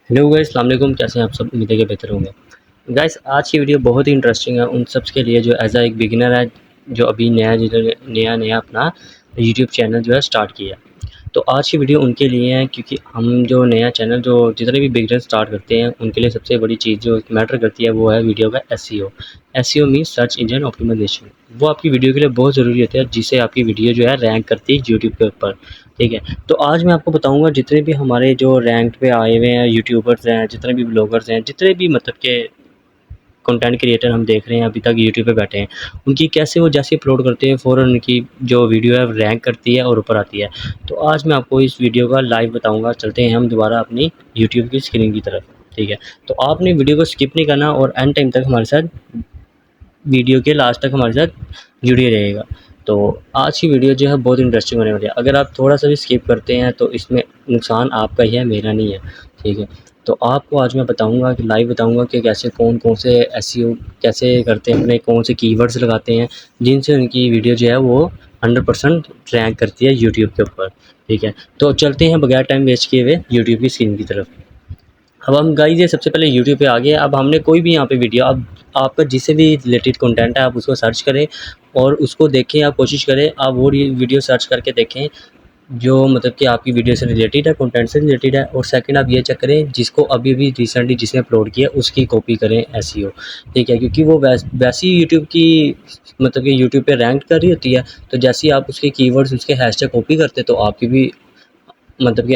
Hello guys, अस्सलाम वालेकुम। कैसे हैं आप सब? उम्मीद है कि बेहतर होंगे। गाइस, आज की वीडियो बहुत ही इंटरेस्टिंग है उन सब के लिए जो एज़ अ एक बिगिनर है, जो अभी नया अपना यूट्यूब चैनल जो है स्टार्ट किया है। तो आज की वीडियो उनके लिए है, क्योंकि हम जो नया चैनल जो जितने भी बिगिनर स्टार्ट करते हैं उनके लिए सबसे बड़ी चीज़ जो मैटर करती है वो है वीडियो का SEO. SEO means search engine optimization. वो आपकी वीडियो के लिए बहुत ज़रूरी होता है, जिससे आपकी वीडियो जो है रैंक करती है यूट्यूब के ऊपर। ठीक है, तो आज मैं आपको बताऊंगा जितने भी हमारे जो रैंक पे आए हुए हैं यूट्यूबर्स हैं, जितने भी ब्लॉगर्स हैं, जितने भी मतलब के कंटेंट क्रिएटर हम देख रहे हैं अभी तक यूट्यूब पे बैठे हैं, उनकी कैसे वो जैसे अपलोड करते हैं फ़ौरन उनकी जो वीडियो है रैंक करती है और ऊपर आती है। तो आज मैं आपको इस वीडियो का लाइव बताऊंगा। चलते हैं हम दोबारा अपनी यूट्यूब की स्क्रीन की तरफ। ठीक है, तो आपने वीडियो को स्किप नहीं करना और एंड टाइम तक हमारे साथ, वीडियो के लास्ट तक हमारे साथ जुड़े रहेगा। तो आज की वीडियो जो है बहुत इंटरेस्टिंग होने वाली है। अगर आप थोड़ा सा भी स्किप करते हैं तो इसमें नुकसान आपका ही है, मेरा नहीं है। ठीक है, तो आपको आज मैं बताऊंगा कि लाइव बताऊंगा कि कैसे कौन से एसईओ कैसे करते हैं, अपने कौन से कीवर्ड्स लगाते हैं जिनसे उनकी वीडियो जो है वो 100% रैंक करती है यूट्यूब के ऊपर। ठीक है, तो चलते हैं बगैर टाइम वेस्ट किए हुए यूट्यूब की स्क्रीन की तरफ। अब हम गाइस ये सबसे पहले यूट्यूब पे आ गए। अब हमने कोई भी यहाँ पे वीडियो, अब आपका जिससे भी रिलेटेड कंटेंट है आप उसको सर्च करें और उसको देखें। आप कोशिश करें आप वो वीडियो सर्च करके देखें जो मतलब कि आपकी वीडियो से रिलेटेड है, कंटेंट से रिलेटेड है। और सेकंड आप ये चेक करें जिसको अभी अभी रिसेंटली जिसने अपलोड किया उसकी कॉपी करें एसईओ। ठीक है, क्योंकि वो वैसी यूट्यूब की मतलब कि यूट्यूब पे रैंक कर रही होती है। तो जैसे ही आप उसके कीवर्ड्स उसके हैशटैग कॉपी करते तो आपकी भी मतलब कि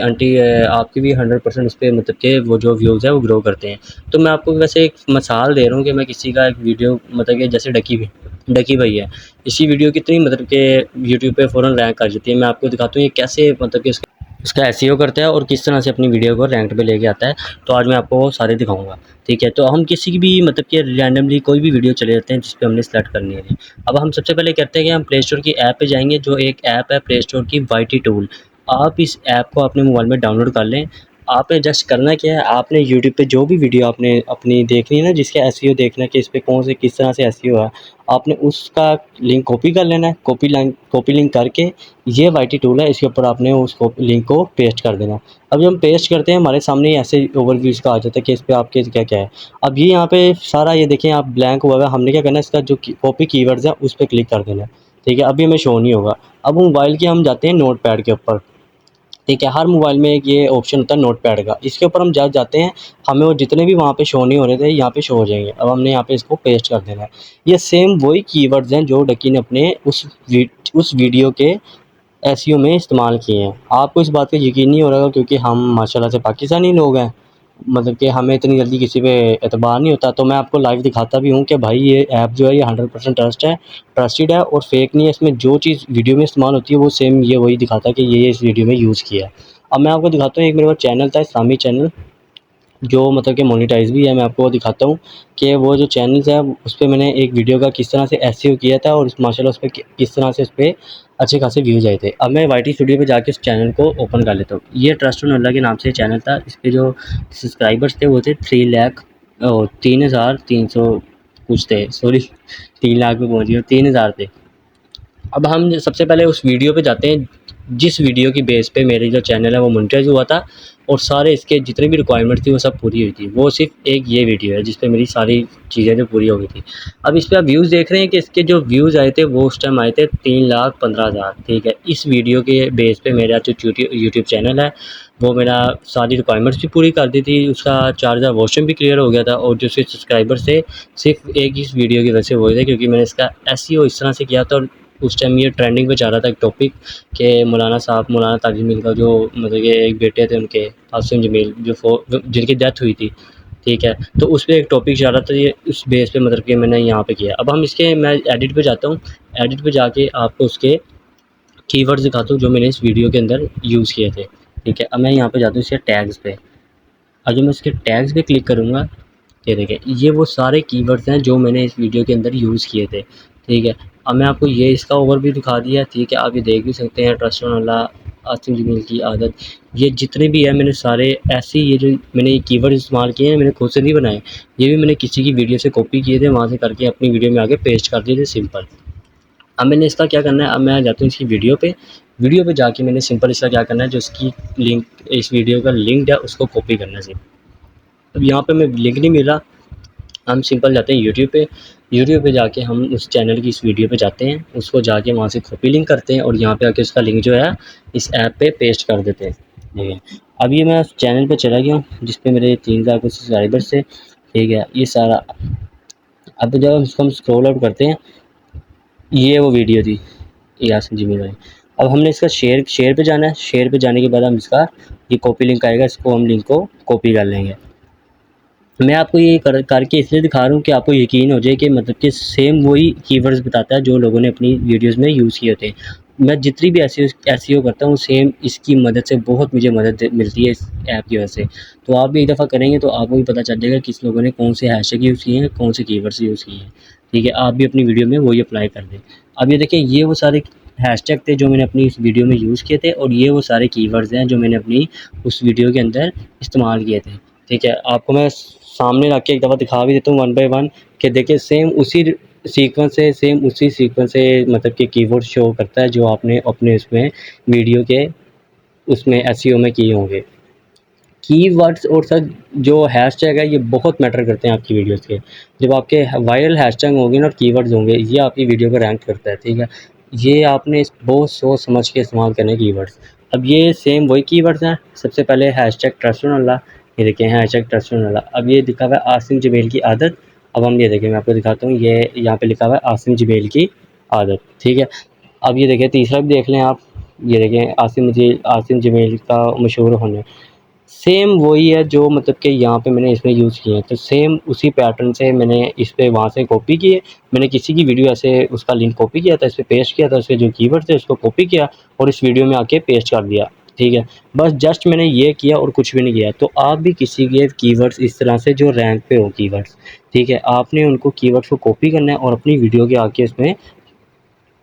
आपकी भी 100% उस पे मतलब के वो जो व्यूज़ है वो ग्रो करते हैं। तो मैं आपको वैसे एक मिसाल दे रहा हूँ कि मैं किसी का एक वीडियो मतलब कि जैसे डकी भाई है, इसी वीडियो कितनी मतलब के यूट्यूब पे फ़ौरन रैंक कर जाती है। मैं आपको दिखाता हूँ ये कैसे मतलब कि उसका एसईओ करता है और किस तरह से अपनी वीडियो को रैंक पे लेके आता है। तो आज मैं आपको वो सारे दिखाऊँगा। ठीक है, तो हम किसी की भी मतलब कि रैंडमली कोई भी वीडियो चले जाते हैं जिस पे हमने सेलेक्ट करनी है। अब हम सबसे पहले करते हैं कि हम प्ले स्टोर की ऐप पे जाएँगे। जो एक ऐप है प्ले स्टोर की वाईटी टूल, आप इस ऐप को अपने मोबाइल में डाउनलोड कर लें। आपने जस्ट करना क्या है, आपने यूट्यूब पे जो भी वीडियो आपने अपनी देखनी है ना, जिसका एसईओ देखना है कि इस पे कौन से किस तरह से एसईओ है, आपने उसका लिंक कॉपी कर लेना है। कॉपी लिंक करके ये वाईटी टूल है, इसके ऊपर आपने उस लिंक को पेस्ट कर देना है। अब जब हम पेस्ट करते हैं हमारे सामने ऐसे ओवरव्यू इसका आ जाता है कि इस पे आपके क्या क्या है। अब ये यहाँ पे सारा ये देखें आप ब्लैंक हुआ है। हमने क्या करना है, इसका जो कॉपी कीवर्ड्स है उस पर क्लिक कर देना है। ठीक है, अभी हमें शो नहीं होगा। अब मोबाइल के हम जाते हैं नोट पैड के ऊपर। ठीक है, हर मोबाइल में एक ये ऑप्शन होता है नोट पैड का, इसके ऊपर हम जब जाते हैं हमें वो जितने भी वहाँ पे शो नहीं हो रहे थे यहाँ पे शो हो जाएंगे। अब हमने यहाँ पे इसको पेस्ट कर देना है। ये सेम वही कीवर्ड्स हैं जो डकी ने अपने उस वीडियो के एसईओ में इस्तेमाल किए हैं। आपको इस बात का यकीन नहीं हो रहा होगा क्योंकि हम माशाल्लाह से पाकिस्तानी लोग हैं, मतलब कि हमें इतनी जल्दी किसी पे एतबार नहीं होता। तो मैं आपको लाइव दिखाता भी हूँ कि भाई ये ऐप जो है ये 100% ट्रस्टेड है और फेक नहीं है। इसमें जो चीज़ वीडियो में इस्तेमाल होती है वो सेम ये वही दिखाता है कि ये इस वीडियो में यूज़ किया है। अब मैं आपको दिखाता हूँ, एक मेरे पास चैनल था इस्लामी चैनल जो मतलब कि मोनेटाइज़ भी है। मैं आपको वो दिखाता हूँ कि वो जो चैनल्स है उस पे मैंने एक वीडियो का किस तरह से एसईओ किया था और माशाल्लाह उस पे किस तरह से उस पे अच्छे खासे व्यूज़ आए थे। अब मैं वाईटी स्टूडियो पे जाके उस चैनल को ओपन कर लेता हूँ। ये ट्रस्ट ऑन अल्लाह के नाम से चैनल था। इस पे जो सब्सक्राइबर्स थे वो थे 3 लाख 3,300 कुछ थे, सॉरी 3 लाख पे पहुँच गए, 3,000 थे। अब हम सबसे पहले उस वीडियो पे जाते हैं जिस वीडियो की बेस पे मेरी जो चैनल है वो मोनेटाइज हुआ था और सारे इसके जितनी भी रिक्वायरमेंट थी वो सब पूरी हुई थी। वो सिर्फ एक ये वीडियो है जिस पे मेरी सारी चीज़ें जो पूरी हो गई थी। अब इस पे आप व्यूज़ देख रहे हैं कि इसके जो व्यूज़ आए थे वो उस टाइम आए थे 3,15,000। ठीक है, इस वीडियो के बेस पे मेरा जो यूट्यूब चैनल है वो मेरा सारी रिक्वायरमेंट्स भी पूरी कर दी थी। उसका 4,000 वॉच टाइम भी क्लियर हो गया था और जो उसके सब्सक्राइबर्स थे सिर्फ एक इस वीडियो की वजह से हुए थे, क्योंकि मैंने इसका एसईओ इस तरह से किया था। और उस टाइम ये ट्रेंडिंग पे जा रहा था एक टॉपिक कि मौलाना ताज मील का जो मतलब कि एक बेटे थे उनके, आसिम जमील, जिनकी डेथ हुई थी। ठीक है, तो उस पे एक टॉपिक जा रहा था, ये उस बेस पे मतलब कि मैंने यहाँ पे किया। अब हम इसके मैं एडिट पे जाता हूँ। एडिट पे जाके आपको उसके कीवर्ड्स दिखाता हूँ जो मैंने इस वीडियो के अंदर यूज़ किए थे। ठीक है, अब मैं यहाँ पे जाता हूँ इसके टैग्स पे। अब जब मैं इसके टैग्स पे क्लिक करूँगा, ये देखें ये वो सारे कीवर्ड्स हैं जो मैंने इस वीडियो के अंदर यूज़ किए थे। ठीक है, अब मैं आपको ये इसका ओवरव्यू दिखा दिया। ठीक है, आप ये देख भी सकते हैं ट्रस्ट ऑन अल्लाह, आसिम जमील की आदत, ये जितने भी है मैंने सारे ऐसे ही, ये जो मैंने कीवर्ड इस्तेमाल किए हैं मैंने खुद से नहीं बनाए। ये भी मैंने किसी की वीडियो से कॉपी किए थे, वहाँ से करके अपनी वीडियो में आगे पेस्ट कर दिए थे सिंपल। अब मैंने इसका क्या करना है, अब मैं जाता हूँ इसकी वीडियो पे जाके मैंने सिंपल इसका क्या करना है, जो इसकी लिंक इस वीडियो का लिंक है उसको कॉपी करना है सिर्फ। अब यहाँ पे हमें लिंक नहीं मिल रहा, हम सिंपल जाते हैं यूट्यूब पे जाके हम उस चैनल की इस वीडियो पे जाते हैं, उसको जाके वहाँ से कॉपी लिंक करते हैं और यहाँ पे आके उसका लिंक जो है इस ऐप पे पेस्ट कर देते हैं। ठीक है, अब ये मैं उस चैनल पे चला गया हूँ जिस पे मेरे 3000 कुछ सब्सक्राइबर्स थे। ठीक है, ये सारा अब जब हम स्क्रॉल आउट करते हैं, ये वो वीडियो थी यासिन जमील भाई। अब हमने इसका शेयर पे जाना है, शेयर पे जाने के बाद हम इसका ये कॉपी लिंक आएगा, इसको हम लिंक को कॉपी कर लेंगे। मैं आपको ये करके इसलिए दिखा रहा हूँ कि आपको यकीन हो जाए कि मतलब कि सेम वही कीवर्ड्स बताता है जो लोगों ने अपनी वीडियोस में यूज़ किए होते हैं। मैं जितनी भी एसईओ करता हूँ सेम इसकी मदद से बहुत मुझे मदद मिलती है इस ऐप की वजह से। तो आप भी एक दफ़ा करेंगे तो आपको भी पता चल जाएगा किस लोगों ने कौन से हैशटैग यूज़ किए हैं, कौन से कीवर्ड्स यूज़ किए हैं। ठीक है, आप भी अपनी वीडियो में वही अप्लाई कर दें। अब ये देखिए, ये वो सारे हैशटैग थे जो मैंने अपनी इस वीडियो में यूज़ किए थे और ये वो सारे कीवर्ड्स हैं जो मैंने अपनी उस वीडियो के अंदर इस्तेमाल किए थे। ठीक है, आपको मैं सामने ला के एक दफ़ा दिखा भी देता हूँ वन बाय वन कि देखिए सेम उसी सीक्वेंस से मतलब कि कीवर्ड शो करता है जो आपने अपने उसमें वीडियो के उसमें एसईओ में किए होंगे। कीवर्ड्स और सर जो हैशटैग है ये बहुत मैटर करते हैं आपकी वीडियोस के। जब आपके वायरल हैशटैग होंगे ना और कीवर्ड्स होंगे, ये आपकी वीडियो को रैंक करता है। ठीक है, ये आपने बहुत सोच समझ के इस्तेमाल करने कीवर्ड्स। अब ये सेम वही कीवर्ड्स हैं। सबसे पहले हैशटैग ट्रस्ट वाला, ये देखिए हैशटैग ट्रस्ट वाला। अब ये लिखा हुआ है आसिम जबेल की आदत। अब हम ये देखिए, मैं आपको दिखाता हूँ, ये यहाँ पे लिखा हुआ है आसिम जबेल की आदत। ठीक है, अब ये देखिए तीसरा भी देख लें आप, ये देखें आसिम जबेल का मशहूर होने। सेम वही है जो मतलब कि यहाँ पे मैंने इसमें यूज़ किए हैं, तो सेम उसी पैटर्न से मैंने इस पे वहाँ से कॉपी किए। मैंने किसी की वीडियो ऐसे उसका लिंक कॉपी किया था, इस पे पेस्ट किया था, उसके जो कीवर्ड थे उसको कॉपी किया और इस वीडियो में आके पेस्ट कर दिया। ठीक है, बस जस्ट मैंने ये किया और कुछ भी नहीं किया। तो आप भी किसी के कीवर्ड्स इस तरह से जो रैंक पे हो कीवर्ड्स, ठीक है, आपने उनको कीवर्ड्स को कॉपी करना है और अपनी वीडियो के आके उसमें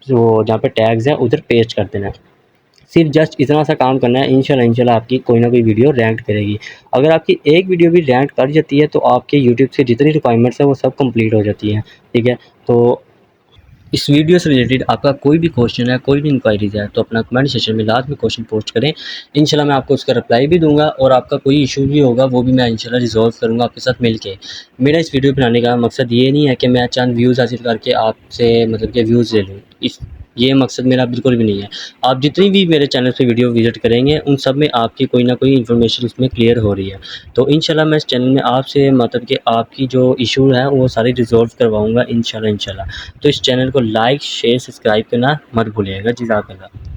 जो जहाँ पे टैग्स हैं उधर पेस्ट कर देना है। सिर्फ जस्ट इतना सा काम करना है, इंशाल्लाह आपकी कोई ना कोई वीडियो रैंक करेगी। अगर आपकी एक वीडियो भी रैंक कर जाती है तो आपके यूट्यूब से जितनी रिक्वायरमेंट्स है वो सब कंप्लीट हो जाती हैं। ठीक है, तो इस वीडियो से रिलेटेड आपका कोई भी क्वेश्चन है, कोई भी इंक्वायरीज है, तो अपना कमेंट सेक्शन में लास्ट में क्वेश्चन पोस्ट करें। इंशाल्लाह मैं आपको उसका रिप्लाई भी दूंगा और आपका कोई इशू भी होगा वो भी मैं इंशाल्लाह रिजॉल्व करूंगा आपके साथ मिलके। मेरा इस वीडियो बनाने का मकसद ये नहीं है कि मैं चंद व्यूज़ हासिल करके आपसे मतलब कि व्यूज़ ले लूँ, इस ये मकसद मेरा बिल्कुल भी नहीं है। आप जितनी भी मेरे चैनल पे वीडियो विजिट करेंगे उन सब में आपकी कोई ना कोई इन्फॉर्मेशन उसमें क्लियर हो रही है। तो इंशाल्लाह मैं इस चैनल में आपसे मतलब कि आपकी जो इशू है वो सारी रिजॉल्व करवाऊँगा इंशाल्लाह। तो इस चैनल को लाइक, शेयर, सब्सक्राइब करना मत भूलिएगा। जज़ाकल्लाह।